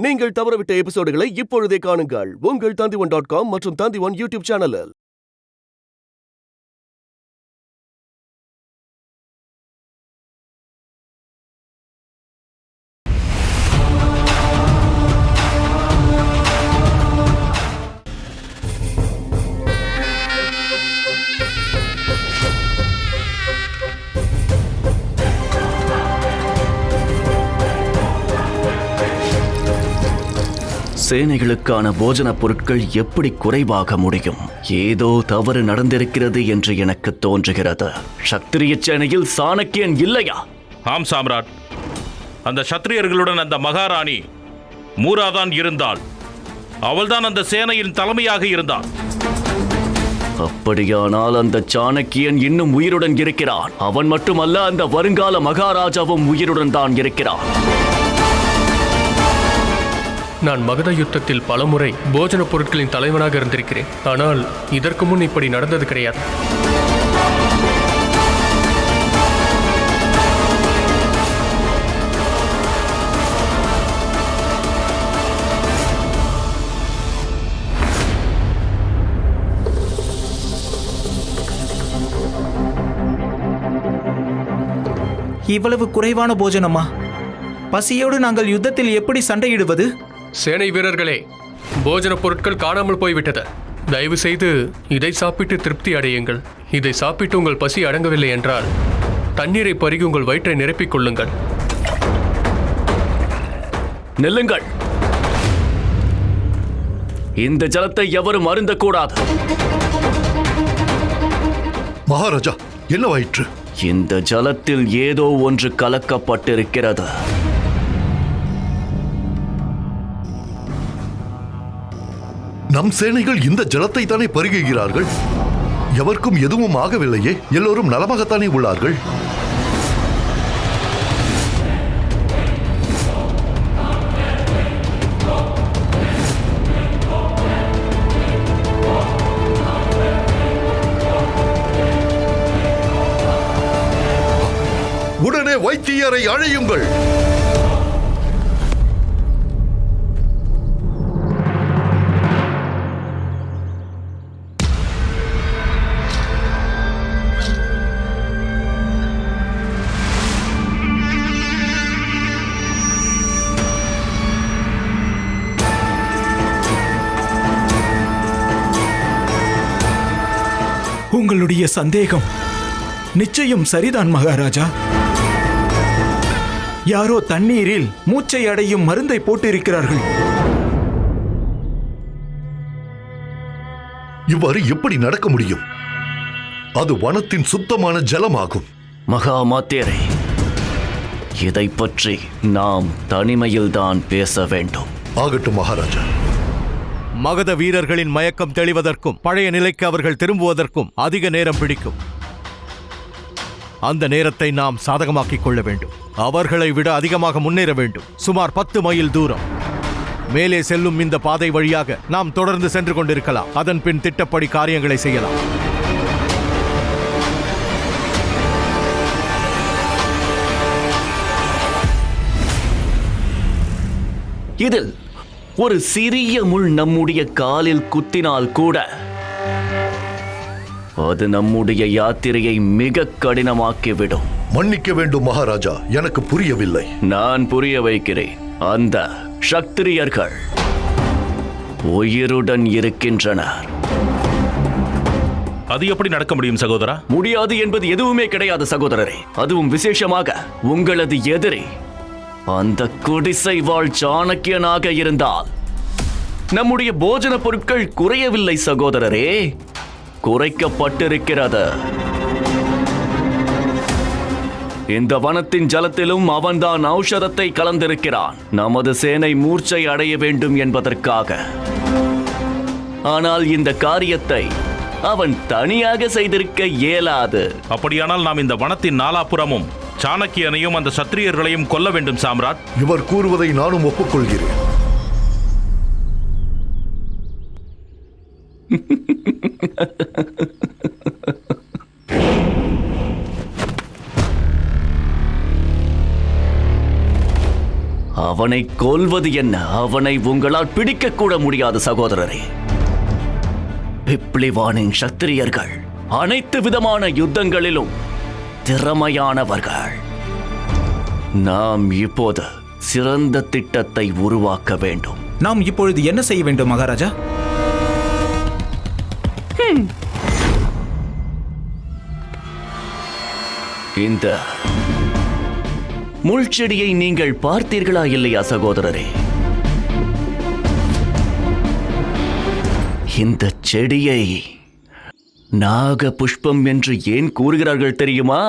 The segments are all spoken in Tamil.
நீங்கள் தவறவிட்ட எபிசோடுகளை இப்பொழுதே காணுங்கள் உங்கள் Tandivan.com மற்றும் Tandivan யூடியூப் சேனலில். சேனைகளுக்கான போஜனப் பொருட்கள் எப்படி குறைவாக முடியும்? ஏதோ தவறு நடந்திருக்கிறது என்று எனக்கு தோன்றுகிறது. சத்திரிய சேனையில் சாணக்கியன் இல்லையா? ஆம் சாம்ராட், அந்த சத்திரியர்களுடன் அந்த மகாராணி மூராதான் இருந்தாள். அவள்தான் அந்த சேனையின் தலைமையாக இருந்தாள். அப்படியானால் அந்த சாணக்கியன் இன்னும் உயிருடன் இருக்கிறான். அவன் மட்டுமல்ல, அந்த வருங்கால மகாராஜாவும் உயிருடன் தான் இருக்கிறான். நான் மகத யுத்தத்தில் பலமுறை போஜன பொருட்களின் தலைவனாக இருந்திருக்கிறேன். ஆனால் இதற்கு முன் இப்படி நடந்தது கிடையாது. இவ்வளவு குறைவான போஜனமா? பசியோடு நாங்கள் யுத்தத்தில் எப்படி சண்டையிடுவது? சேனை வீரர்களே, போஜன பொருட்கள் காணாமல் போய்விட்டது. தயவு செய்து இதை சாப்பிட்டு திருப்தி அடையுங்கள். இதை சாப்பிட்டு உங்கள் பசி அடங்கவில்லை என்றால் தண்ணீரை பருகி உங்கள் வயிற்றை நிரப்பிக் கொள்ளுங்கள். நெல்லுங்கள். இந்த ஜலத்தை எவரும் அருந்தக்கூடாது. மகாராஜா, என்னவாயிற்று? இந்த ஜலத்தில் ஏதோ ஒன்று கலக்கப்பட்டிருக்கிறது. நம் சேனைகள் இந்த ஜலத்தை தானே பருகுகிறார்கள். எவருக்கும் எதுவும் ஆகவில்லையே. எல்லோரும் நலமாகத்தானே உள்ளார்கள். உடனே வைத்தியரை அழையுங்கள். உங்களுடைய சந்தேகம் நிச்சயம் சரிதான் மகாராஜா. யாரோ தண்ணீரில் மூச்சை அடையும் மருந்தை போட்டிருக்கிறார்கள். இவ்வாறு எப்படி நடக்க முடியும்? அது வனத்தின் சுத்தமான ஜலமாகும். மகாமாத்தியரே, இதை பற்றி நாம் தனிமையில்தான் பேச வேண்டும். ஆகட்டும் மகாராஜா. மகத வீரர்களின் மயக்கம் தெளிவதற்கும் பழைய நிலைக்கு அவர்கள் திரும்புவதற்கும் அதிக நேரம் பிடிக்கும். அந்த நேரத்தை நாம் சாதகமாக்கிக் கொள்ள வேண்டும். அவர்களை விட அதிகமாக முன்னேற வேண்டும். சுமார் 10 மைல் தூரம் மேலே செல்லும் இந்த பாதை வழியாக நாம் தொடர்ந்து சென்று கொண்டிருக்கலாம். அதன் பின் திட்டப்படி காரியங்களை செய்யலாம். இதில் ஒரு சிறிய முள் நம்முடைய காலில் குத்தினால் கூட அது நம்முடைய யாத்திரையை மிக கடினமாக்கிவிடும். மன்னிக்க வேண்டும் மகாராஜா, எனக்கு புரியவில்லை. நான் புரிய வைக்கிறேன். அந்த சத்திரியர்கள் உயிருடன் இருக்கின்றனர். அது எப்படி நடக்க முடியும் சகோதரா? முடியாது என்பது எதுவுமே கிடையாது சகோதரரே. அதுவும் விசேஷமாக உங்களது எதிரி அந்த குடிசை வாழ் சாணக்கியனாக இருந்தால் நம்முடைய போஜன பொருட்கள் குறையவில்லை சகோதரரே, குறைக்கப்பட்டிருக்கிறது. இந்த வனத்தின் ஜலத்திலும் அவன்தான் ஔஷதத்தை கலந்திருக்கிறான், நமது சேனை மூர்ச்சை அடைய வேண்டும் என்பதற்காக. ஆனால் இந்த காரியத்தை அவன் தனியாக செய்திருக்க இயலாது. அப்படியானால் நாம் இந்த வனத்தின் நாலாபுறமும் சாணக்கியனையும் அந்த சத்திரியர்களையும் கொல்ல வேண்டும் சாம்ராட். இவர் கூறுவதை நானும் ஒப்புக்கொள்கிறேன். அவனை கொல்வது என்ன? அவனை உங்களால் பிடிக்கக்கூட முடியாது சகோதரரே. பிப்ளிவானின் சத்திரியர்கள் அனைத்து விதமான யுத்தங்களிலும் திறமையானவர்கள். நாம் இப்போது சிறந்த திட்டத்தை உருவாக்க வேண்டும். நாம் இப்பொழுது என்ன செய்ய வேண்டும் மகாராஜா? இந்த முள்செடியை நீங்கள் பார்த்தீர்களா இல்லையா சகோதரரே? இந்த செடியை நாக புஷ்பம் என்று ஏன் கூறுகிறார்கள் தெரியுமா?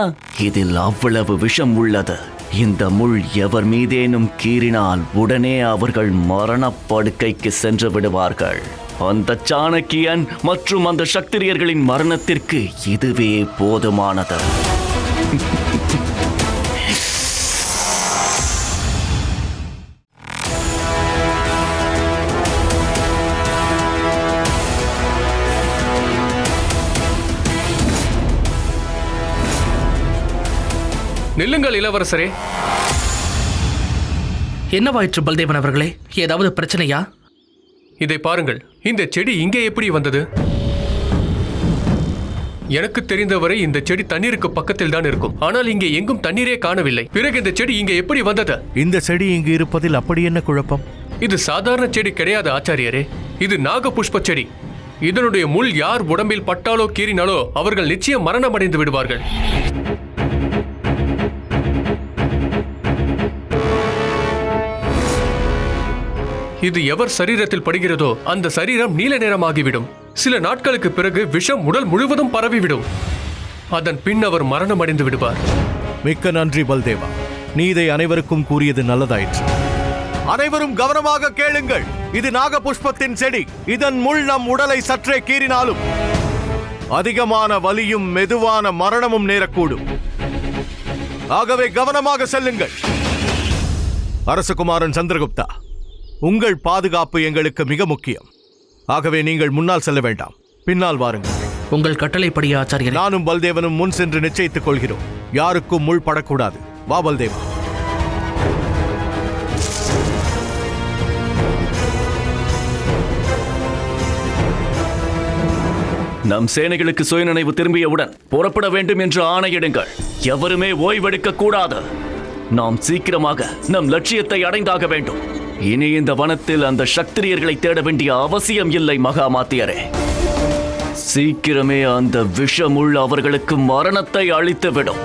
இதில் அவ்வளவு விஷம் உள்ளது. இந்த முள் எவர் மீதேனும் கீறினால் உடனே அவர்கள் மரணப்படுக்கைக்கு சென்று விடுவார்கள். அந்த சாணக்கியன் மற்றும் அந்த சத்திரியர்களின் மரணத்திற்கு இதுவே போதுமானது. நில்லுங்கள் இளவரசரே. என்னவாயிற்று பல்தேவன் அவர்களே? ஏதாவது பிரச்சனையா? இதை பாருங்கள். இந்த செடி இங்கே எப்படி வந்தது? எனக்கு தெரிந்தவரை இந்த செடி தண்ணீருக்கு பக்கத்தில் தான் இருக்கும். ஆனால் இங்கே எங்கும் தண்ணீரே காணவில்லை. பிறகு இந்த செடி இங்கே எப்படி வந்தது? இந்த செடி இங்கு இருப்பதில் அப்படி என்ன குழப்பம்? இது சாதாரண செடி கிடையாது ஆச்சாரியரே. இது நாக புஷ்ப செடி. இதனுடைய முள் யார் உடம்பில் பட்டாலோ கீறினாலோ அவர்கள் நிச்சயம் மரணமடைந்து விடுவார்கள். இது எவர் சரீரத்தில் படுகிறதோ அந்த சரீரம் நீல நிறமாகிவிடும். சில நாட்களுக்கு பிறகு விஷம் உடல் முழுவதும் பரவிவிடும். அதன் பின் அவர் மரணம் அடைந்து விடுவார். மிக்க நன்றி பல்தேவா. நீ இதை அனைவருக்கும் கூறியது நல்லதாயிற்று. அனைவரும் கவனமாக கேளுங்கள். இது நாகபுஷ்பத்தின் செடி. இதன் முள் நம் உடலை சற்றே கீறினாலும் அதிகமான வலியும் மெதுவான மரணமும் நேரக்கூடும். ஆகவே கவனமாக செல்லுங்கள். அரசகுமாரன் சந்திரகுப்தா, உங்கள் பாதுகாப்பு எங்களுக்கு மிக முக்கியம். ஆகவே நீங்கள் முன்னால் செல்ல வேண்டாம், பின்னால் வாருங்கள். உங்கள் கட்டளைப்படி ஆச்சாரியரே. நானும் பல்தேவனும் முன் சென்று நிச்சயித்துக் கொள்கிறோம். யாருக்கும் முள் படக்கூடாது. வா பல்தேவா. நம் சேனைகளுக்கு சுயநினைவு திரும்பியவுடன் புறப்பட வேண்டும் என்று ஆணையிடுங்கள். எவருமே ஓய்வெடுக்க கூடாது. நாம் சீக்கிரமாக நம் லட்சியத்தை அடைந்தாக வேண்டும். இனி இந்த வனத்தில் அந்த சத்திரியர்களை தேட வேண்டிய அவசியம் இல்லை மகாமாத்தியரே. சீக்கிரமே அந்த விஷமுள் அவர்களுக்கு மரணத்தை அளித்துவிடும்.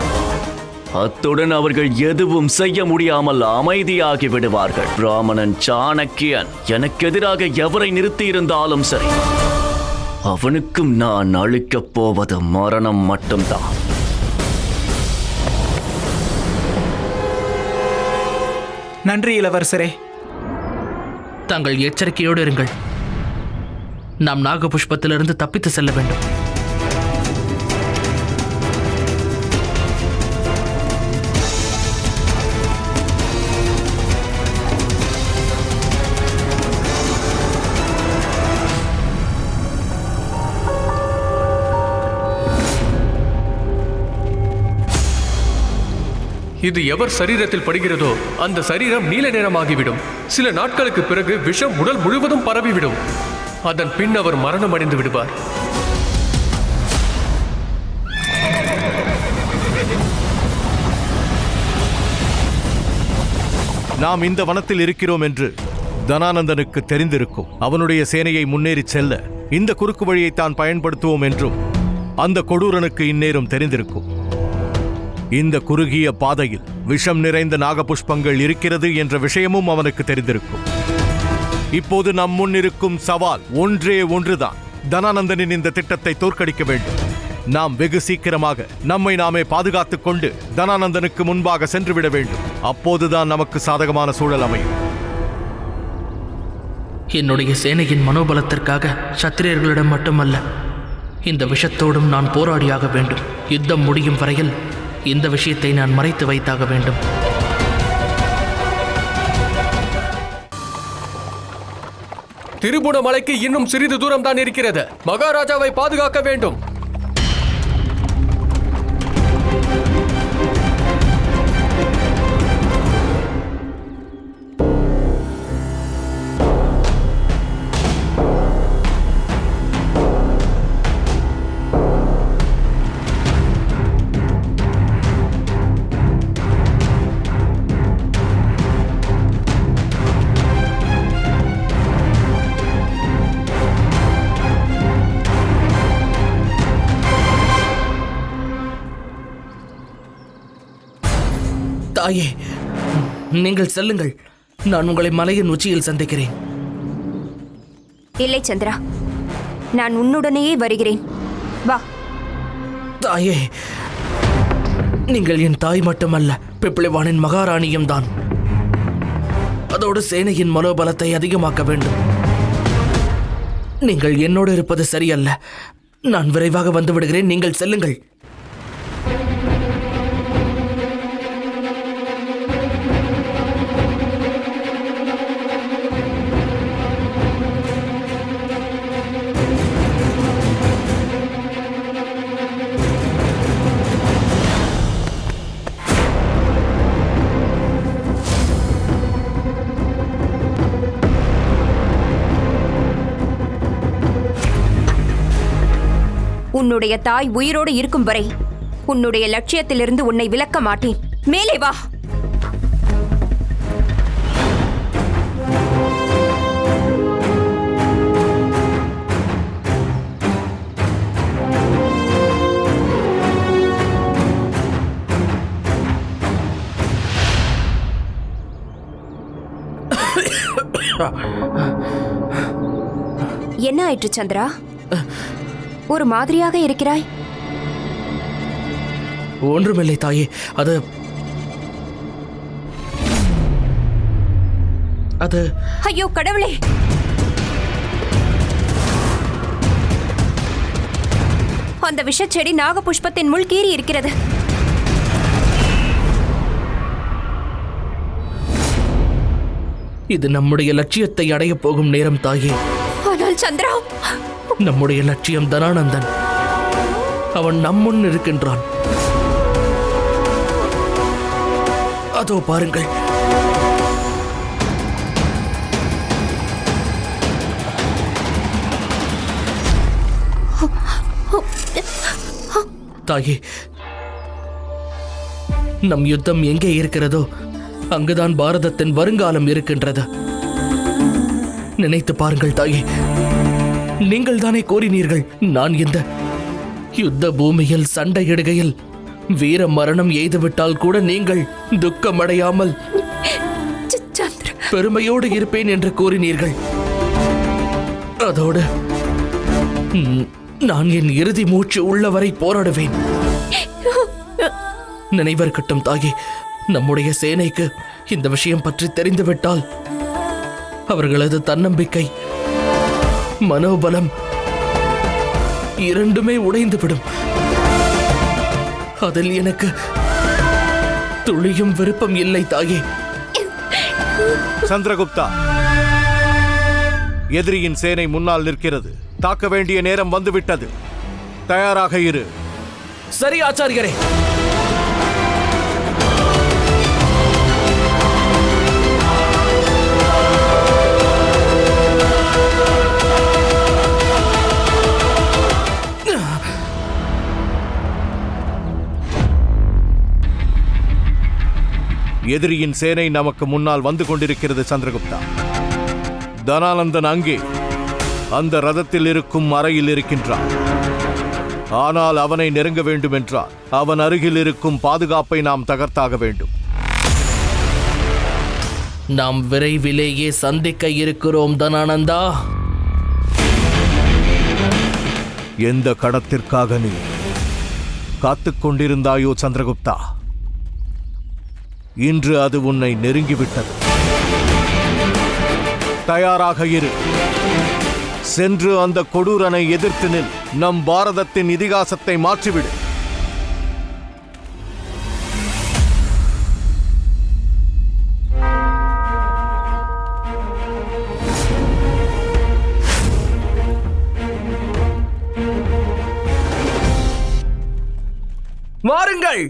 அத்துடன் அவர்கள் எதுவும் செய்ய முடியாமல் அமைதியாகி விடுவார்கள். பிராமணன் சாணக்கியன் எனக்கு எதிராக எவரை நிறுத்தியிருந்தாலும் சரி, அவனுக்கும் நான் அளிக்கப் போவது மரணம் மட்டும்தான். நன்றி இளவரசரே. தாங்கள் எச்சரிக்கையோடு இருங்கள். நாம் நாகபுஷ்பத்திலிருந்து தப்பித்து செல்ல வேண்டும். இது எவர் சரீரத்தில் படுகிறதோ அந்த சரீரம் நீல நிறமாகிவிடும். சில நாட்களுக்கு பிறகு விஷம் உடல் முழுவதும் பரவிவிடும். அதன் பின் அவர் மரணம் அடைந்து விடுவார். நாம் இந்த வனத்தில் இருக்கிறோம் என்று தனானந்தனுக்கு தெரிந்திருக்கும். அவனுடைய சேனையை முன்னேறி செல்ல இந்த குறுக்கு வழியை தான் பயன்படுத்துவோம் என்றும் அந்த கொடூரனுக்கு இந்நேரம் தெரிந்திருக்கும். இந்த குறுகிய பாதையில் விஷம் நிறைந்த நாகபுஷ்பங்கள் இருக்கிறது என்ற விஷயமும் அவனுக்கு தெரிந்திருக்கும். இப்போது நம் முன் இருக்கும் சவால் ஒன்றே ஒன்றுதான். தனானந்தனின் இந்த திட்டத்தை தோற்கடிக்க வேண்டும். நாம் வெகு சீக்கிரமாக நம்மை நாமே பாதுகாத்துக் கொண்டு தனானந்தனுக்கு முன்பாக சென்றுவிட வேண்டும். அப்போதுதான் நமக்கு சாதகமான சூழல் அமையும். என்னுடைய சேனையின் மனோபலத்திற்காக சத்திரியர்களிடம் மட்டுமல்ல, இந்த விஷத்தோடும் நான் போராடியாக வேண்டும். யுத்தம் முடியும் வரையில் இந்த விஷயத்தை நான் மறைத்து வைத்தாக வேண்டும். திருபுவனமலைக்கு இன்னும் சிறிது தூரம் தான் இருக்கிறது. மகாராஜாவை பாதுகாக்க வேண்டும். தாயே, நீங்கள் செல்லுங்கள். நான் உங்களை மலையின் உச்சியில் சந்திக்கிறேன். இல்லை சந்திரா, நான் உன்னுடனேயே வருகிறேன். வா. தாயே, நீங்கள் என் தாய் மட்டுமல்ல, பிப்ளிவானின் மகாராணியும் தான். அதோடு சேனையின் மனோபலத்தை அதிகமாக்க வேண்டும். நீங்கள் என்னோடு இருப்பது சரியல்ல. நான் விரைவாக வந்து விடுகிறேன். நீங்கள் செல்லுங்கள். உன்னுடைய தாய் உயிரோடு இருக்கும் வரை உன்னுடைய லட்சியத்திலிருந்து உன்னை விலக்க மாட்டேன். மேலே வா. என்ன ஆயிற்று சந்திரா? ஒரு மாதிரியாக இருக்கிறாய். ஒன்றுமில்லை தாயே. அது ஐயோ கடவுளே! அந்த விஷச்செடி நாகபுஷ்பத்தின் முள் கீறி இருக்கிறது. இது நம்முடைய லட்சியத்தை அடையப் போகும் நேரம் தாயே. ஆனால் சந்திரா, நம்முடைய லட்சியம் தனானந்தன். அவன் நம்முன் இருக்கின்றான். அதோ பாருங்கள். தாயே, நம் யுத்தம் எங்கே இருக்கிறதோ அங்குதான் பாரதத்தின் வருங்காலம் இருக்கின்றது. நினைத்து பாருங்கள் தாயே. நீங்கள் தானே கோரினீர்கள், நான் இந்த யுத்த பூமியில் சண்டையிடுகையில் வீர மரணம் எய்துவிட்டால் கூட நீங்கள் துக்கமடையாமல் பெருமையோடு இருப்பேன் என்று கூறினீர்கள். அதோடு நான் என் இறுதி மூச்சு உள்ளவரை போராடுவேன். நினைவிருக்கட்டும் தாயே, நம்முடைய சேனைக்கு இந்த விஷயம் பற்றி தெரிந்துவிட்டால் அவர்களது தன்னம்பிக்கை, மனோபலம் இரண்டுமே உடைந்துவிடும். அதில் எனக்கு துளியும் விருப்பம் இல்லை தாயே. சந்திரகுப்தா, எதிரியின் சேனை முன்னால் நிற்கிறது. தாக்க வேண்டிய நேரம் வந்துவிட்டது. தயாராக இரு. சரி ஆச்சாரியரே. எதிரியின் சேனை நமக்கு முன்னால் வந்து கொண்டிருக்கிறது சந்திரகுப்தா. தனானந்தன் அங்கே அந்த ரதத்தில் இருக்கும் அறையில் இருக்கின்றான். ஆனால் அவனை நெருங்க வேண்டும் என்றால் அவன் அருகில் இருக்கும் பாதுகாப்பை நாம் தகர்த்தாக வேண்டும். நாம் விரைவிலேயே சந்திக்க இருக்கிறோம் தனானந்தா. எந்த கடத்திற்காக நீ காத்துக் கொண்டிருந்தாயோ சந்திரகுப்தா, இன்று அது உன்னை நெருங்கிவிட்டது. தயாராக இரு. சென்று அந்த கொடூரனை எதிர்த்து நில். நம் பாரதத்தின் இதிகாசத்தை மாற்றிவிடு. வாருங்கள்.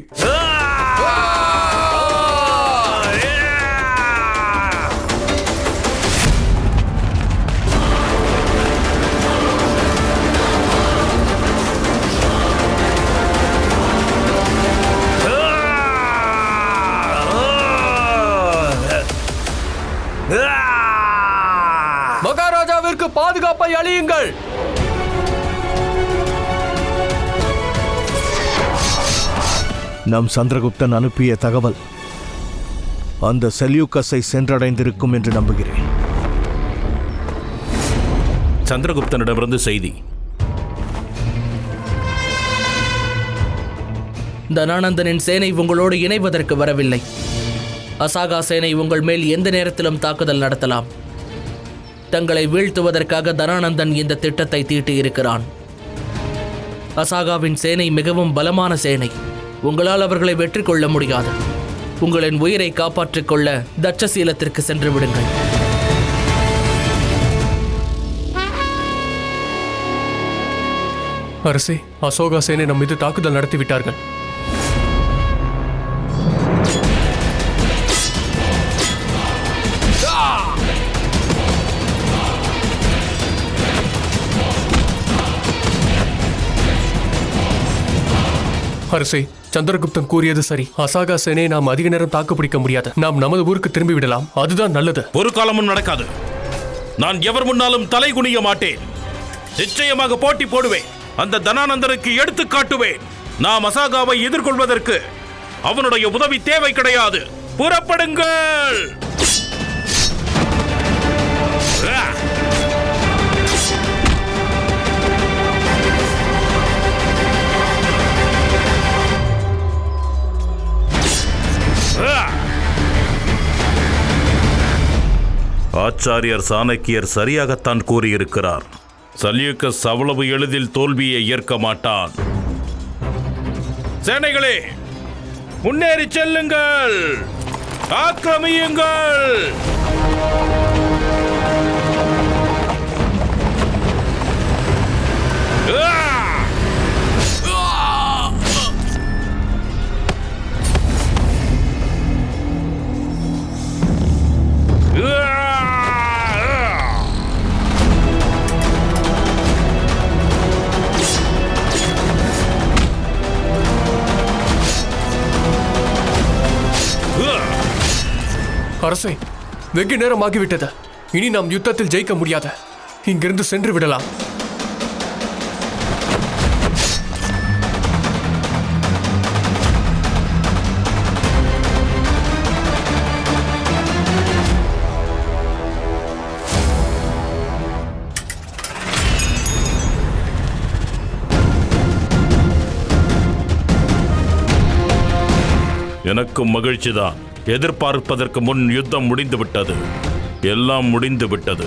மகாராஜாவிற்கு பாதுகாப்பை அளியுங்கள். நம் சந்திரகுப்தன் அனுப்பிய தகவல் அந்த செல்யூக்கஸை சென்றடைந்திருக்கும் என்று நம்புகிறேன். சந்திரகுப்தனிடமிருந்து செய்தி. தனானந்தனின் சேனை உங்களோடு இணைவதற்கு வரவில்லை. அசாகா சேனை உங்கள் மேல் எந்த நேரத்திலும் தாக்குதல் நடத்தலாம். தங்களை வீழ்த்துவதற்காக தனானந்தன் இந்த திட்டத்தை தீட்டியிருக்கிறான். அசாகாவின் சேனை மிகவும் பலமான சேனை. உங்களால் அவர்களை வெற்றி கொள்ள முடியாது. உங்களின் உயிரை காப்பாற்றிக் கொள்ள தட்சசீலத்திற்கு சென்று விடுங்கள். அரசே, அசோகா சேனை நம் மீது தாக்குதல் நடத்திவிட்டார்கள். அரசே, சந்திரகுப்தன் கூறியது சரி. அசாகா சேனையை நாம் அதிக நேரம் தாக்குப்பிடிக்க முடியாது. நாம் நமது ஊருக்கு திரும்பி விடலாம். அதுதான் நல்லது. ஒரு காலமும் நடக்காது. நான் எவர் முன்னாலும் தலை குனிய மாட்டேன். நிச்சயமாக போட்டி போடுவேன். அந்த தனானந்தனுக்கு எடுத்து காட்டுவேன். நாம் அசாகாவை எதிர்கொள்வதற்கு அவனுடைய உதவி தேவை கிடையாது. புறப்படுங்கள். ஆச்சாரியர் சாணக்கியர் சரியாகத்தான் கூறியிருக்கிறார். சல்யூக்கஸ் அவ்வளவு எளிதில் தோல்வியை ஏற்க மாட்டான். சேனைகளே, முன்னேறி செல்லுங்கள், ஆக்கிரமியுங்கள். அரசே, வெகு நேரம் ஆகிவிட்டது. இனி நாம் யுத்தத்தில் ஜெயிக்க முடியாது. இங்கிருந்து சென்று விடலாம். எனக்கும் மகிழ்ச்சிதான். எதிர்பார்ப்பதற்கு முன் யுத்தம் முடிந்துவிட்டது. எல்லாம் முடிந்துவிட்டது.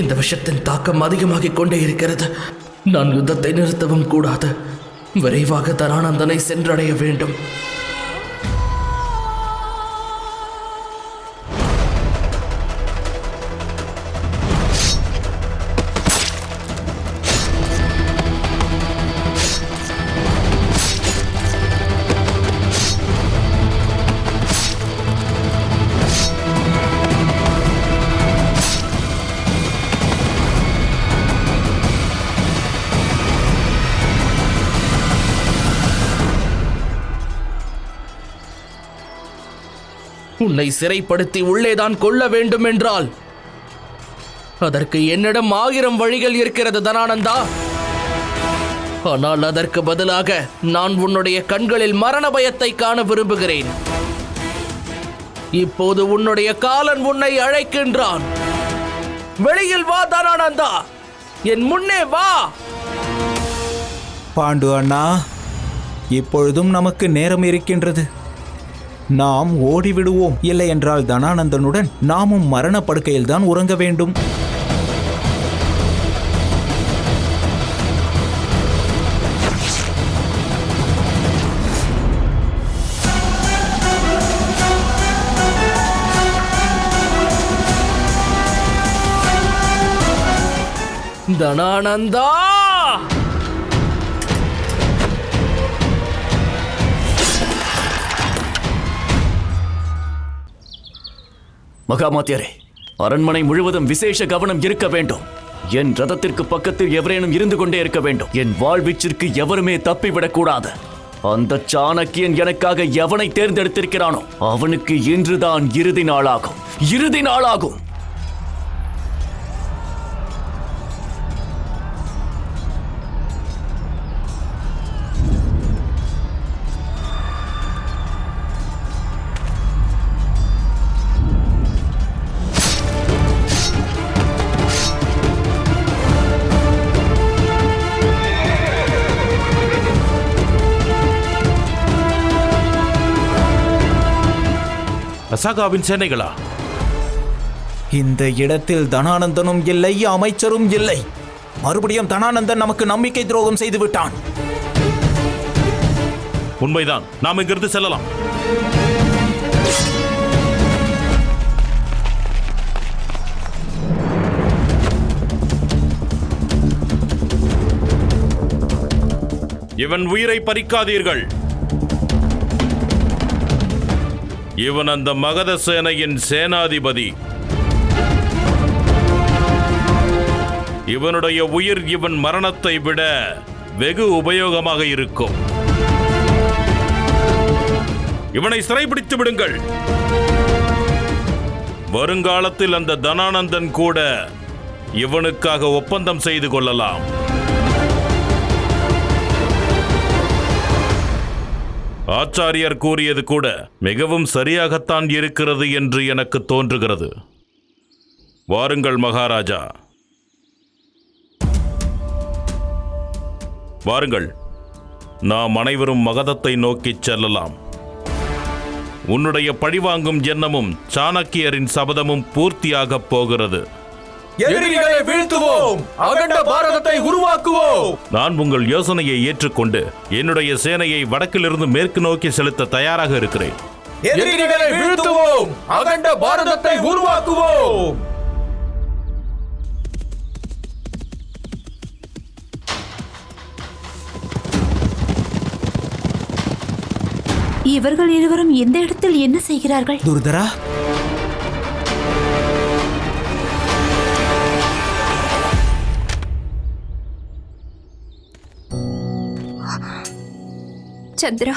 இந்த விஷத்தின் தாக்கம் அதிகமாகிக் கொண்டே இருக்கிறது. நான் யுத்தத்தை நிறுத்தவும் கூடாது. விரைவாக தனானந்தனை சென்றடைய வேண்டும். உன்னை சிறைப்படுத்தி உள்ளேதான் கொள்ள வேண்டும் என்றால் அதற்கு என்னிடம் 1000 வழிகள் இருக்கிறது தனானந்தா. ஆனால் அதற்கு பதிலாக நான் உன்னுடைய கண்களில் மரண பயத்தை காண விரும்புகிறேன். இப்போது உன்னுடைய காலன் உன்னை அழைக்கின்றான். வெளியில் வா தனானந்தா, என் முன்னே வா. பாண்டு அண்ணா, இப்பொழுதும் நமக்கு நேரம் இருக்கின்றது. நாம் ஓடிவிடுவோம். இல்லை என்றால் தனானந்தனுடன் நாமும் மரணப்படுக்கையில் தான் உறங்க வேண்டும். தனானந்தா! மகாமாத்தியரே, அரண்மனை முழுவதும் விசேஷ கவனம் இருக்க வேண்டும். என் ரதத்திற்கு பக்கத்தில் எவரேனும் இருந்து கொண்டே இருக்க வேண்டும். என் வாழ்வீச்சிற்கு எவருமே தப்பிவிடக்கூடாது. அந்த சாணக்கியன் எனக்காக எவனை தேர்ந்தெடுத்திருக்கிறானோ அவனுக்கு இன்றுதான் இறுதி நாளாகும். இறுதி நாளாகும். அசாகாவின் சேனைகளா? இந்த இடத்தில் தனானந்தனும் இல்லை, அமைச்சரும் இல்லை. மறுபடியும் தனானந்தன் நமக்கு நம்பிக்கை துரோகம் செய்து விட்டான். உண்மைதான். நாம் இங்கிருந்து செல்லலாம். இவன் உயிரை பறிக்காதீர்கள். இவன் அந்த மகத சேனையின் சேனாதிபதி. இவனுடைய உயிர் இவன் மரணத்தை விட வெகு உபயோகமாக இருக்கும். இவனை சிறைபிடித்து விடுங்கள். வருங்காலத்தில் அந்த தனானந்தன் கூட இவனுக்காக ஒப்பந்தம் செய்து கொள்ளலாம். ஆச்சாரியர் கூறியது கூட மிகவும் சரியாகத்தான் இருக்கிறது என்று எனக்கு தோன்றுகிறது. வாருங்கள் மகாராஜா, வாருங்கள். நாம் அனைவரும் மகதத்தை நோக்கிச் செல்லலாம். உன்னுடைய பழிவாங்கும் எண்ணமும் சாணக்கியரின் சபதமும் பூர்த்தியாகப் போகிறது. எதிரிகளை வீழ்த்துவோம், அகண்ட பாரதத்தை உருவாக்குவோம். நான் உங்கள் யோசனையை ஏற்றுக்கொண்டு என்னுடைய சேனையை வடக்கிலிருந்து மேற்கு நோக்கி செலுத்த தயாராக இருக்கிறேன். எதிரிகளை வீழ்த்துவோம், அகண்ட பாரதத்தை உருவாக்குவோம். இவர்கள் இருவரும் எந்த இடத்தில் என்ன செய்கிறார்கள்? துர்தரா, சந்திரா,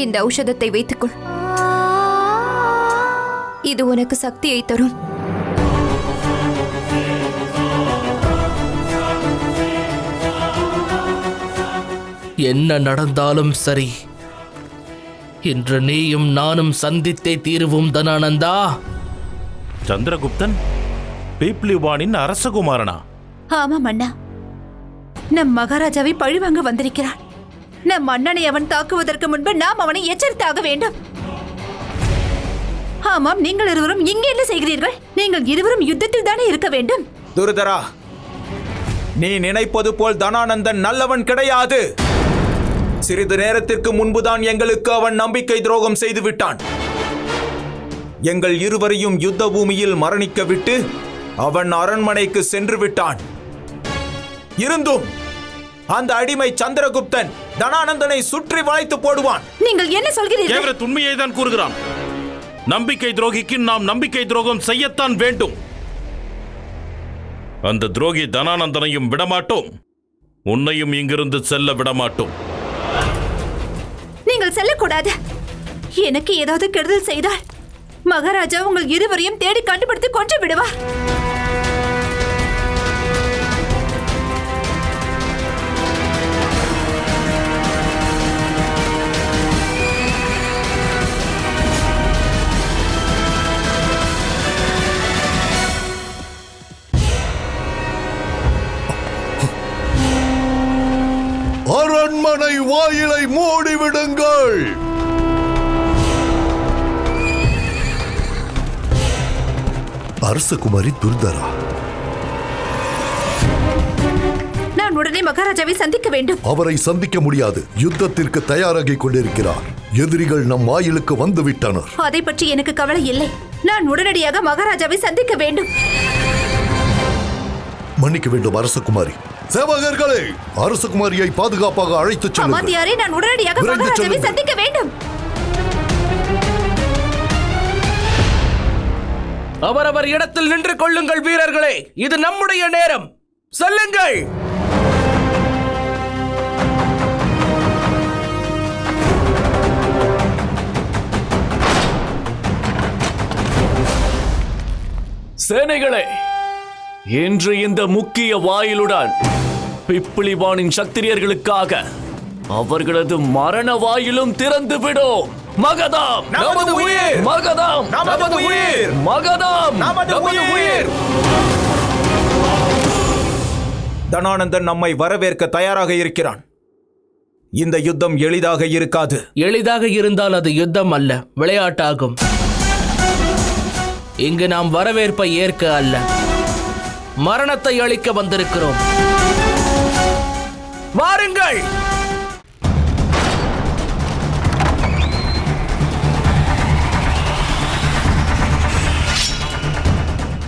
இந்த ஔஷதத்தை வைத்துக்கொள். இது உனக்கு சக்தியை தரும். என்ன நடந்தாலும் சரி, இன்று நீயும் நானும் சந்தித்தே தீருவோம் தனானந்தா. சந்திரகுப்தன் பீப்ளிவானின் அரசகுமாரனா? ஆமாம் அண்ணா, நம் மகாராஜாவை பழிவாங்க வந்திருக்கிறான். நம் அண்ணனை அவன் தாக்குவதற்கு முன்பு நாம் அவனை எச்சரித்தாக வேண்டும். ஆமாம், நீங்கள் இருவரும் இங்கே என்ன செய்கிறீர்கள்? நீங்கள் இருவரும் யுத்தத்தில் தானே இருக்க வேண்டும். துர்தரா, நீ நினைப்பது போல் தனானந்தன் நல்லவன் கிடையாது. சிறிது நேரத்திற்கு முன்புதான் எங்களுக்கு அவன் நம்பிக்கை துரோகம் செய்து விட்டான். எங்கள் இருவரையும் யுத்த பூமியில் மரணிக்க விட்டு அவன் அரண்மனைக்கு சென்று விட்டான். இருந்தும் அந்த அடிமை சந்திரகுப்தன் தனானந்தனை சுற்றி வளைத்து போடுவான். நீங்கள் என்ன சொல்கிறீர்கள்? கேவரத் உண்மையை தான் கூறுகிறான். நம்பிக்கை துரோகிக்கு நாம் நம்பிக்கை துரோகம் செய்யத்தான் வேண்டும். அந்த துரோகி தனானந்தனையும் விடமாட்டோம், உன்னையும் இங்கிருந்து செல்ல விடமாட்டோம். நீங்கள் செல்லக்கூடாது. எனக்கு ஏதாவது கெடுதல் செய்தால் மகாராஜா உங்கள் இருவரையும் தேடி கண்டுபிடித்து கொன்று விடுவார். அரண்மனை வாயிலை மூடிவிடுங்கள். அரசகுமாரி துர்தரா, நான் உடனே மகாராஜாவை சந்திக்க வேண்டும். அவரை சந்திக்க முடியாது. யுத்தத்திற்கு தயாராகிக் கொண்டிருக்கிறார். எதிரிகள் நம் வாயிலுக்கு வந்து விட்டனர். அதை பற்றி எனக்கு கவலை இல்லை. நான் உடனடியாக மகாராஜாவை சந்திக்க வேண்டும். மன்னிக்க வேண்டும் அரசகுமாரி. சேவகர்களே, அரசகுமாரியை பாதுகாப்பாக அழைத்துச் செல்லுங்கள். அமாத்தியாரே, நான் உடனடியாக விரைந்து மகாராஜாவை செல்லுங்கள். சந்திக்க வேண்டும். அவரவர் இடத்தில் நின்று கொள்ளுங்கள் வீரர்களே, இது நம்முடைய நேரம். செல்லுங்கள். சேனைகளே, இன்று இந்த முக்கிய வாயிலுடன் பிப்ளிவானின் சத்திரியர்களுக்காக அவர்களது மரண வாயிலும் திறந்து விடும். மகதம் நமது உயிர்! மகதம் நமது உயிர்! மகதம் நமது உயிர்! தனானந்தன் நம்மை வரவேற்க தயாராக இருக்கிறான். இந்த யுத்தம் எளிதாக இருக்காது. எளிதாக இருந்தால் அது யுத்தம் அல்ல, விளையாட்டாகும். இங்கு நாம் வரவேற்பை ஏற்க அல்ல, மரணத்தை அளிக்க வந்திருக்கிறோம். வாருங்கள்.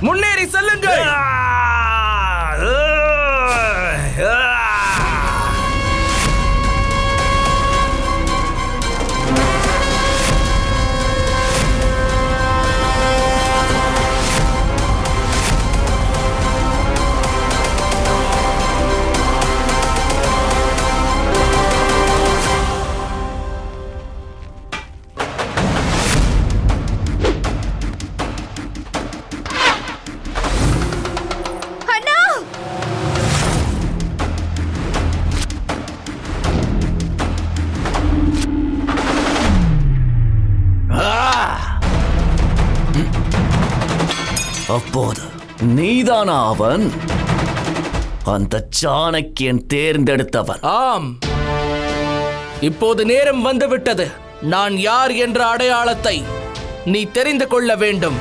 முன்னேறி செல்லுங்கள். அப்போது நீதானா அவன்? அந்த சாணக்கியன் தேர்ந்தெடுத்தவன்? ஆம், இப்போது நேரம் வந்துவிட்டது. நான் யார் என்ற அடையாளத்தை நீ தெரிந்து கொள்ள வேண்டும்.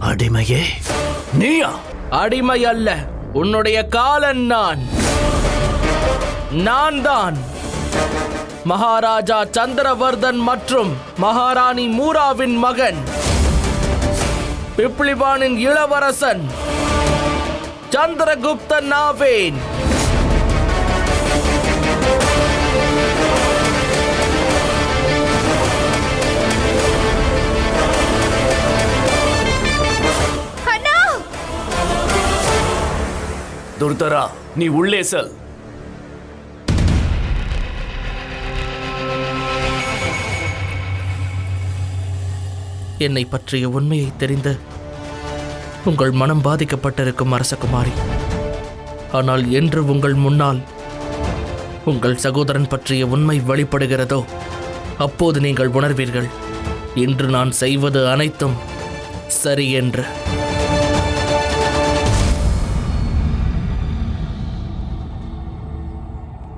அடிமையே, நீயா? அடிமை அல்ல, உன்னுடைய காலன் நான். நான் தான் மகாராஜா சந்திரவர்தன் மற்றும் மகாராணி மூராவின் மகன், பிப்ளிவானின் இளவரசன் சந்திரகுப்தன் ஆவேன். துர்தரா, நீ உள்ளே செல். என்னை பற்றிய உண்மையை தெரிந்து உங்கள் மனம் பாதிக்கப்பட்டிருக்கும் அரசகுமாரி. ஆனால் என்று உங்கள் முன்னால் உங்கள் சகோதரன் பற்றிய உண்மை வெளிப்படுகிறதோ அப்போது நீங்கள் உணர்வீர்கள், இன்று நான் செய்வது அனைத்தும் சரி என்று.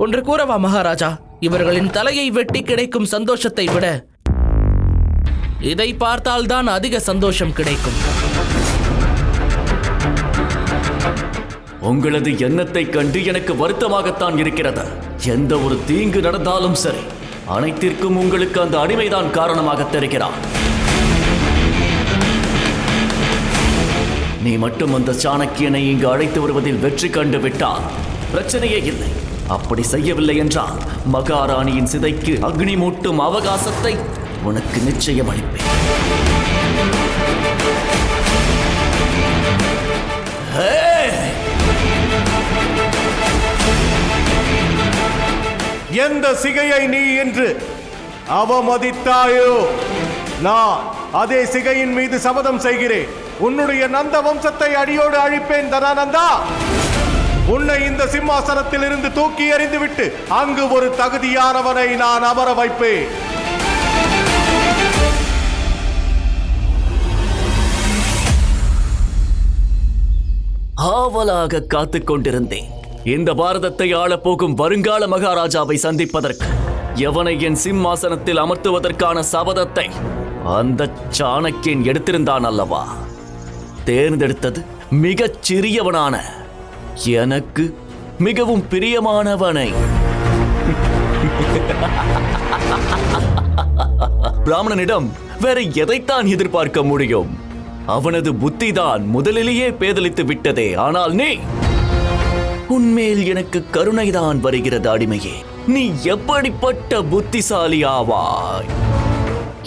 ஒன்று கூறவா மகாராஜா? இவர்களின் தலையை வெட்டி கிடைக்கும் சந்தோஷத்தை விட இதை பார்த்தால்தான் அதிக சந்தோஷம் கிடைக்கும். உங்களது எண்ணத்தை கண்டு எனக்கு வருத்தமாகத்தான் இருக்கிறது. எந்த ஒரு தீங்கு நடந்தாலும் சரி, அனைத்திற்கும் உங்களுக்கு அந்த அடிமைதான் காரணமாக தெரிகிறான். நீ மட்டும் அந்த சாணக்கியனை இங்கு அழைத்து வருவதில் வெற்றி கண்டு விட்டால் பிரச்சனையே இல்லை. அப்படி செய்யவில்லை என்றால் மகாராணியின் சிதைக்கு அக்னி மூட்டும் அவகாசத்தை உனக்கு நிச்சயம் அளிப்பேன். எந்த சிகையை நீ என்று அவமதித்தாயோ, நான் அதே சிகையின் மீது சபதம் செய்கிறேன். உன்னுடைய நந்த வம்சத்தை அடியோடு அழிப்பேன் தனானந்தா. உன்னை இந்த சிம்மாசனத்தில் இருந்து தூக்கி எறிந்துவிட்டு அங்கு ஒரு தகுதியானவனை நான் அமர வைப்பேன். ஆவலாக காத்துக் கொண்டிருந்தேன் இந்த பாரதத்தை ஆளப்போகும் வருங்கால மகாராஜாவை சந்திப்பதற்கு. எவனை என் சிம்மாசனத்தில் அமர்த்துவதற்கான சபதத்தை அந்த சாணக்கியன் எடுத்திருந்தான் அல்லவா? தேர்ந்தெடுத்தது மிகச் சிறியவனான, எனக்கு மிகவும் பிரியமானவனை. பிராமணனிடம் வேற எதைத்தான் எதிர்பார்க்க முடியும்? அவனது புத்திதான் முதலிலேயே பேதலித்து விட்டதே. ஆனால் நீ, உன்மேல் எனக்கு கருணைதான் வருகிறது அடிமையே. நீ எப்படிப்பட்ட புத்திசாலி ஆவாய்?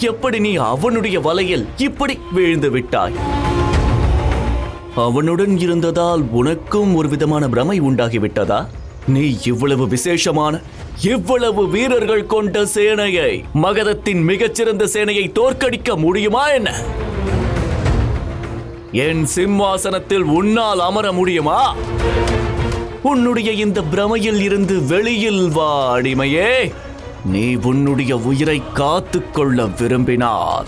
எப்படி நீ அவனுடைய வலையில் இப்படி வீழ்ந்து விட்டாய்? அவனுடன் இருந்ததால் உனக்கும் ஒரு விதமான பிரமை உண்டாகிவிட்டதா? நீ இவ்வளவு விசேஷமான, இவ்வளவு வீரர்கள் கொண்ட சேனையை, மகதத்தின் மிகச்சிறந்த சேனையை தோற்கடிக்க முடியுமா என்ன? என் சிம்மாசனத்தில் உன்னால் அமர முடியுமா? உன்னுடைய இந்த பிரமையில் இருந்து வெளியில் வா அடிமையே. நீ உன்னுடைய உயிரை காத்துக்கொள்ள விரும்பினால்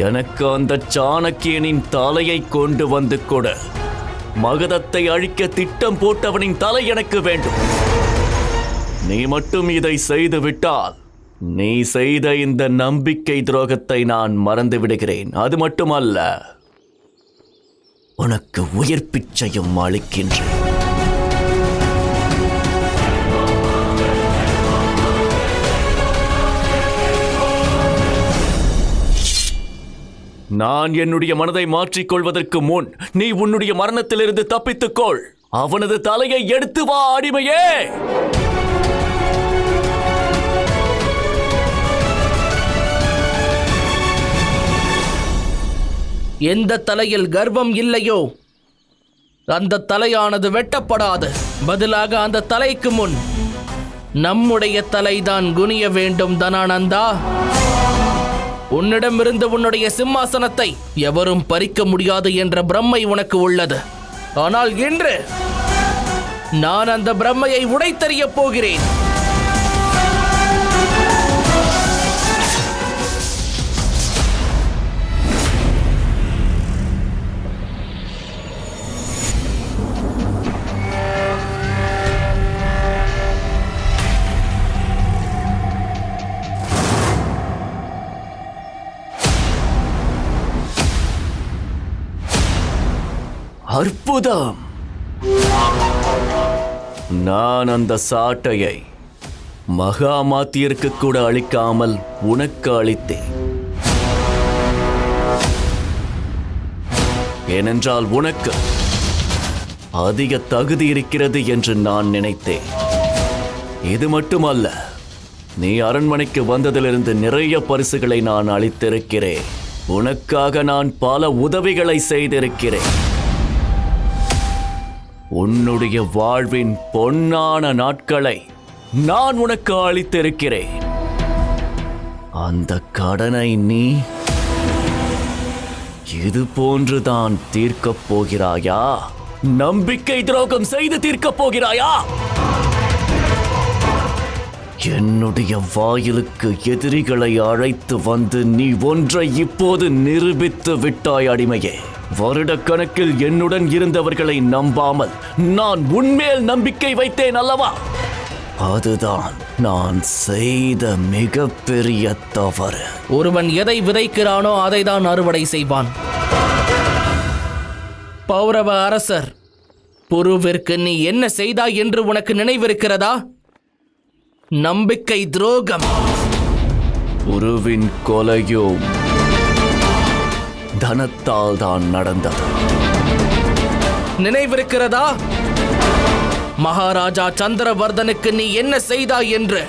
எனக்கு அந்த சாணக்கியனின் தலையை கொண்டு வந்து கொடு. மகதத்தை அழிக்க திட்டம் போட்டவனின் தலை எனக்கு வேண்டும். நீ மட்டும் இதை செய்து விட்டால் நீ செய்த இந்த நம்பிக்கை துரோகத்தை நான் மறந்து விடுகிறேன். அது மட்டுமல்ல, உனக்கு உயிர் பிச்சையும் அளிக்கின்றேன். நான் என்னுடைய மனதை மாற்றிக்கொள்வதற்கு முன் நீ உன்னுடைய மரணத்திலிருந்து தப்பித்துக்கொள். அவனது தலையை எடுத்து வா அடிமையே. எந்த தலையில் கர்வம் இல்லையோ அந்த தலையானது வெட்டப்படாது. பதிலாக அந்த தலைக்கு முன் நம்முடைய தலைதான் குனிய வேண்டும் தனானந்தா. உன்னிடமிருந்து உன்னுடைய சிம்மாசனத்தை எவரும் பறிக்க முடியாது என்ற பிரம்மை உனக்கு உள்ளது. ஆனால் இன்று நான் அந்த பிரம்மையை உடைத்தெறியப் போகிறேன். அற்புதம்! நான் அந்த சாட்டையை மகாமாத்தியருக்கு கூட அளிக்காமல் உனக்கு அளித்தேன். ஏனென்றால் உனக்கு அதிக தகுதி இருக்கிறது என்று நான் நினைத்தேன். இது மட்டுமல்ல, நீ அரண்மனைக்கு வந்ததிலிருந்து நிறைய பரிசுகளை நான் அளித்திருக்கிறேன். உனக்காக நான் பல உதவிகளை செய்திருக்கிறேன். உன்னுடைய வாழ்வின் பொன்னான நாட்களை நான் உனக்கு அளித்திருக்கிறேன். அந்த கடனை நீ இது போன்றுதான் தீர்க்கப் போகிறாயா? நம்பிக்கை துரோகம் செய்து தீர்க்கப் போகிறாயா? என்னுடைய வாயிலுக்கு எதிரிகளை அழைத்து வந்து நீ ஒன்றை இப்போது நிரூபித்து விட்டாய் அடிமையே. வருடக்கணக்கில் என்னுடன் இருந்தவர்களை நம்பாமல் நான் உன்மேல் நம்பிக்கை வைத்தேன் அல்லவா? அதுதான் நான் செய்த மிகப்பெரிய தவறு. ஒருவன் எதை விதைக்கிறானோ அதை தான் அறுவடை செய்வான். பௌரவ அரசர் புருவிற்கு நீ என்ன செய்தாய் என்று உனக்கு நினைவிருக்கிறதா? நம்பிக்கை துரோகம். புருவின் கொலையும் தனத்தால் தான் நடந்தது. நினைவிருக்கிறதா? மகாராஜா சந்திரவர்தனுக்கு நீ என்ன செய்தாய் என்று?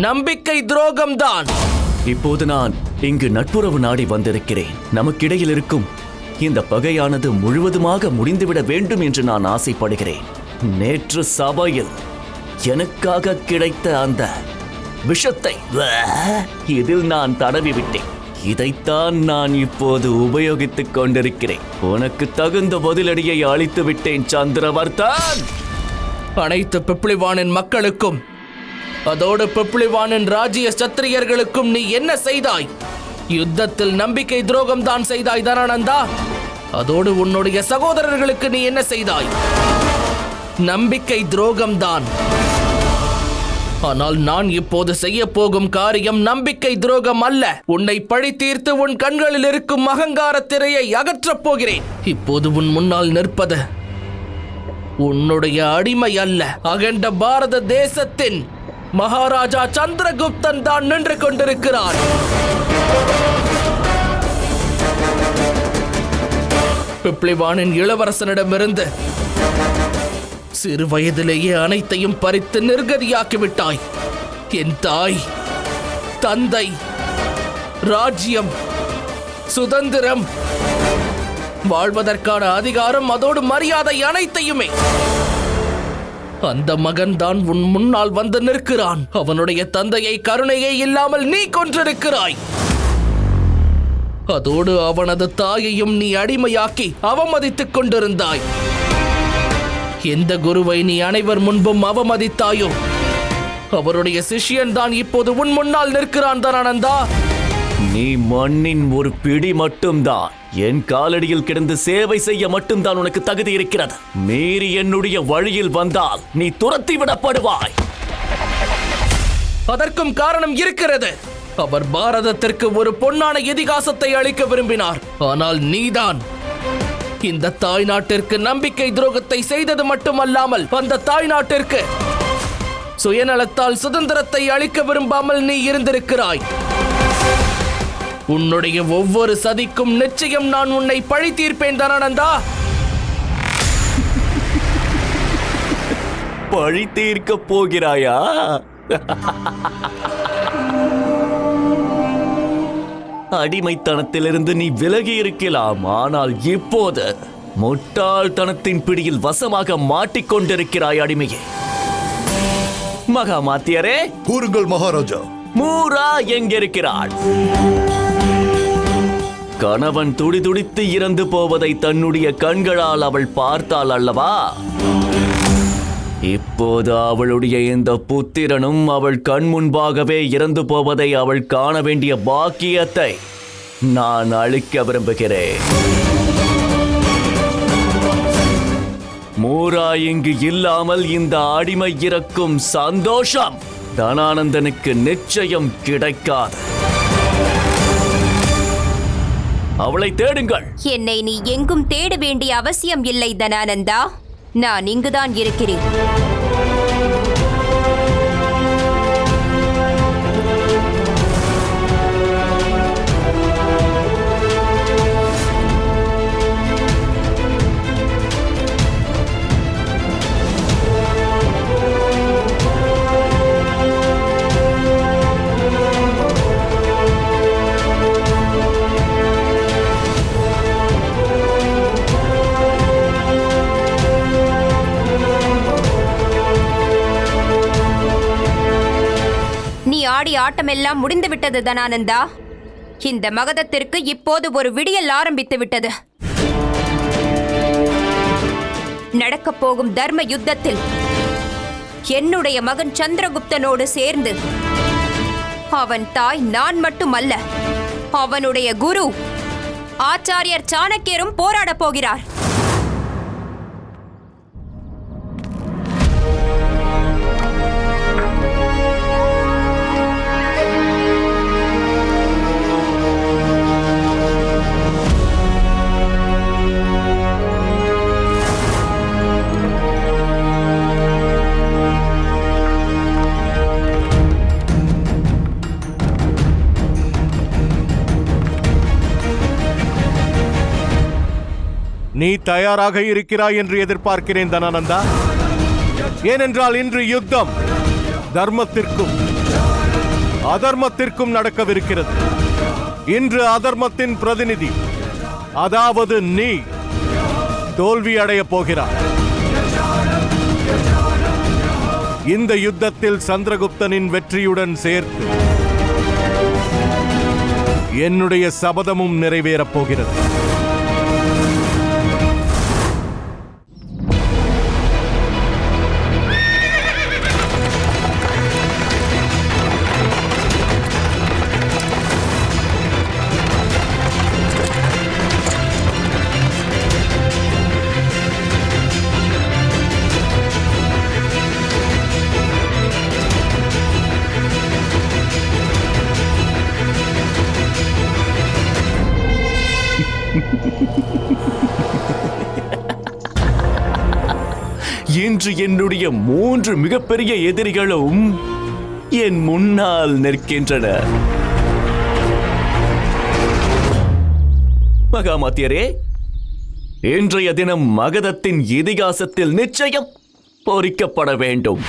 நம்பிக்கை துரோகம்தான். இப்போது நான் இங்கு நட்புறவு நாடி வந்திருக்கிறேன். நமக்கிடையில் இருக்கும் இந்த பகையானது முழுவதுமாக முடிந்துவிட வேண்டும் என்று நான் ஆசைப்படுகிறேன். நேற்று சபையில் எனக்காக கிடைத்த அந்த விஷத்தை இதில் நான் தடவி விட்டேன். இதைத்தான் நான் இப்போது உபயோகித்துக் கொண்டிருக்கிறேன். உனக்கு தகுந்த பதிலடியை அளித்து விட்டேன் சந்திரவர்த்தன். அனைத்து பிப்ளிவானின் மக்களுக்கும் அதோடு பிப்ளிவானின் ராஜ்ய சத்திரியர்களுக்கும் நீ என்ன செய்தாய்? யுத்தத்தில் நம்பிக்கை துரோகம் தான் செய்தாய் தனானந்தா. அதோடு உன்னுடைய சகோதரர்களுக்கு நீ என்ன செய்தாய்? நம்பிக்கை துரோகம் தான். ஆனால் நான் இப்போது செய்ய போகும் காரியம் நம்பிக்கை துரோகம் அல்ல. உன்னை பழி தீர்த்து உன் கண்களில் இருக்கும் அகங்கார திரையை அகற்றப் போகிறேன். இப்போது உன் முன்னால் நிற்பது உன்னுடைய அடிமை அல்ல, அகண்ட பாரத தேசத்தின் மகாராஜா சந்திரகுப்தன் தான் நின்று கொண்டிருக்கிறார். பிப்ளிவானின் இளவரசனிடமிருந்து சிறு வயதிலேயே அனைத்தையும் பறித்து நிர்கதியாக்கிவிட்டாய். என் தாய், தந்தை, ராஜ்யம், சுதந்திரம், வாழ்வதற்கான அதிகாரம், அதோடு மரியாதை அனைத்தையுமே அந்த மகன்தான் உன் முன்னால் வந்து நிற்கிறான். அவனுடைய தந்தையை கருணையே இல்லாமல் நீ கொன்றிருக்கிறாய். அதோடு அவனது தாயையும் நீ அடிமையாக்கி அவமதித்துக் கொண்டிருந்தாய். எந்த குருவை நீ அனைவர் முன்பும் அவமதித்தாயோ அவருடைய சிஷ்யன் தான் இப்போது உன் முன்னால் நிற்கிறான் தனானந்தா. நீ மண்ணின் ஒரு பிடி மட்டும்தான். என் காலடியில் கிடந்து சேவை செய்ய மட்டும்தான் உனக்கு தகுதி இருக்கிறது. மீறி என்னுடைய வழியில் வந்தால் நீ துரத்தி விடப்படுவாய். அதற்கும் காரணம் இருக்கிறது. அவர் பாரதத்திற்கு ஒரு பொன்னான இதிகாசத்தை அளிக்க விரும்பினார். ஆனால் நீதான் இந்த தாய் நாட்டிற்கு நம்பிக்கை துரோகத்தை செய்தது மட்டுமல்லாமல் அந்த தாய் நாட்டிற்கு சுயநலத்தால் சுதந்திரத்தை அளிக்க விரும்பாமல் நீ இருந்திருக்கிறாய். உன்னுடைய ஒவ்வொரு சதிக்கும் நிச்சயம் நான் உன்னை பழி தீர்ப்பேன் தனானந்தா. பழி தீர்க்க போகிறாயா? அடிமைத்தனத்திலிருந்து நீ விலகி இருக்கலாம். ஆனால் இப்போது முட்டாள்தனத்தின் பிடியில் வசமாக மாட்டிக்கொண்டிருக்கிறாய் அடிமையே. மகாமாத்தியரே, கூறுங்கள் மகாராஜா. மூரா எங்கிருக்கிறாள்? கணவன் துடிதுடித்து இறந்து போவதை தன்னுடைய கண்களால் அவள் பார்த்தாள் அல்லவா? இப்போது அவளுடைய இந்த புத்திரனும் அவள் கண் முன்பாகவே இறந்து போவதை அவள் காண வேண்டிய பாக்கியத்தை நான் அளிக்க விரும்புகிறேன். மூரா இங்கு இல்லாமல் இந்த அடிமை இறக்கும் சந்தோஷம் தனானந்தனுக்கு நிச்சயம் கிடைக்காது. அவளை தேடுங்கள். என்னை நீ எங்கும் தேட வேண்டிய அவசியம் இல்லை தனானந்தா. நான் இங்குதான் இருக்கிறேன். ஆடி ஆட்டமெல்லாம் முடிந்துவிட்டது தனானந்தா. இந்த மகதத்திற்கு இப்போது ஒரு விடியல் ஆரம்பித்து விட்டது. நடக்கப் போகும் தர்ம யுத்தத்தில் என்னுடைய மகன் சந்திரகுப்தனோடு சேர்ந்து அவன் தாய் நான் மட்டுமல்ல, அவனுடைய குரு ஆச்சாரியர் சாணக்கியரும் போராடப் போகிறார். நீ தயாராக இருக்கிறாய் என்று எதிர்பார்க்கிறேன் தனானந்தா. ஏனென்றால் இன்று யுத்தம் தர்மத்திற்கும் அதர்மத்திற்கும் நடக்கவிருக்கிறது. இன்று அதர்மத்தின் பிரதிநிதி, அதாவது நீ, தோல்வி அடையப் போகிறாய். இந்த யுத்தத்தில் சந்திரகுப்தனின் வெற்றியுடன் சேர்த்து என்னுடைய சபதமும் நிறைவேறப் போகிறது. இன்று என்னுடைய 3 மிகப்பெரிய எதிரிகளும் என் முன்னால் நிற்கின்றனர். மகாமாத்தியரே, இன்றைய தினம் மகதத்தின் இதிகாசத்தில் நிச்சயம் பொறிக்கப்பட வேண்டும்.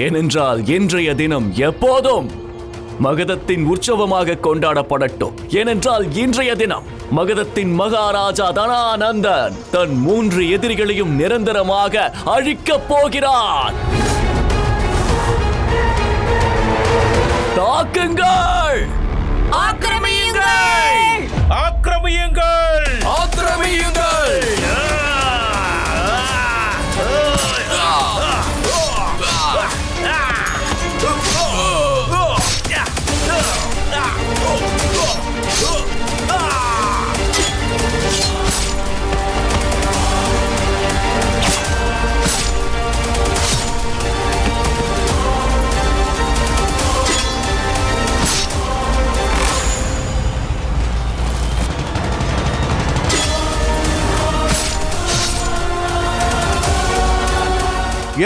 ஏனென்றால் இன்றைய தினம் எப்போதும் மகதத்தின் உற்சவமாக கொண்டாடப்படட்டும். ஏனென்றால் இன்றைய தினம் மகதத்தின் மகாராஜா தனானந்தன் தன் 3 எதிரிகளையும் நிரந்தரமாக அழிக்கப் போகிறார். தாக்குங்கள்! ஆக்கிரமியுங்கள்! ஆக்கிரமியுங்கள்! ஆக்கிரமியுங்கள்!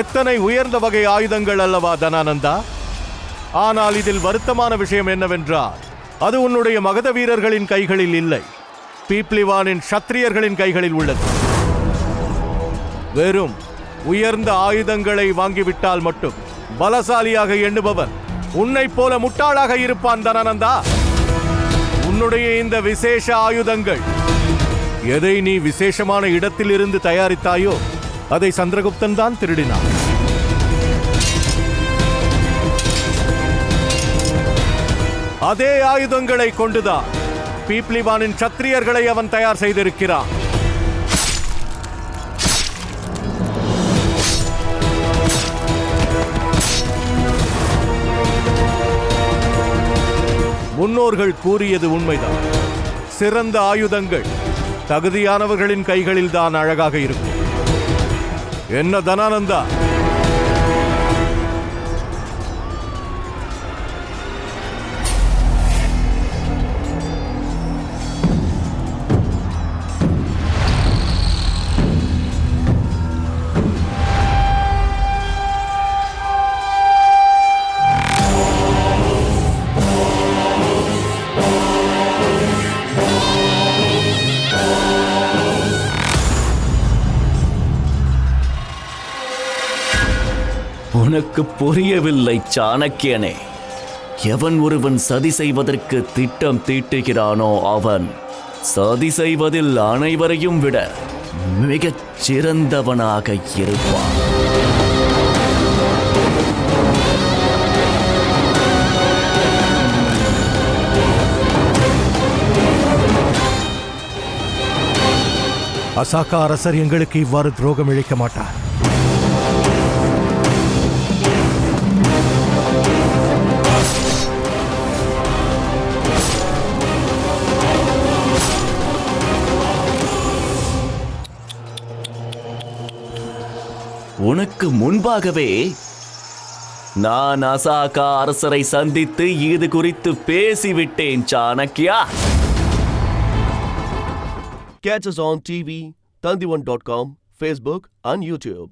எத்தனை உயர்ந்த வகை ஆயுதங்கள் அல்லவா தனானந்தா? ஆனால் இதில் வருத்தமான விஷயம் என்னவென்றால் அது உன்னுடைய மகத வீரர்களின் கைகளில் இல்லை, பீப்ளிவானின் சத்திரியர்களின் கைகளில் உள்ளது. வெறும் உயர்ந்த ஆயுதங்களை வாங்கிவிட்டால் மட்டும் பலசாலியாக எண்ணுபவன் உன்னைப் போல முட்டாளாக இருப்பான் தனானந்தா. உன்னுடைய இந்த விசேஷ ஆயுதங்கள் எதை நீ விசேஷமான இடத்திலிருந்து தயாரித்தாயோ அதை சந்திரகுப்தன் தான் திருடினான். அதே ஆயுதங்களை கொண்டுதான் பீப்ளிவானின் சத்திரியர்களை அவன் தயார் செய்திருக்கிறான். முன்னோர்கள் கூறியது உண்மைதான். சிறந்த ஆயுதங்கள் தகுதியானவர்களின் கைகளில் தான் அழகாக இருக்கும். என்ன தனானந்தா? உனக்கு புரியவில்லை சாணக்கியனே. எவன் ஒருவன் சதி செய்வதற்கு திட்டம் தீட்டுகிறானோ அவன் சதி செய்வதில் அனைவரையும் விட மிகச் சிறந்தவனாக இருப்பான். அசாகா அரசர் எங்களுக்கு இவ்வாறு துரோகம் இழைக்க மாட்டார். உனக்கு முன்பாகவே நான் அசாகா அரசரை சந்தித்து இது குறித்து பேசிவிட்டேன் Chanakya. Catch us on TV, Tandivan.com, Facebook and YouTube.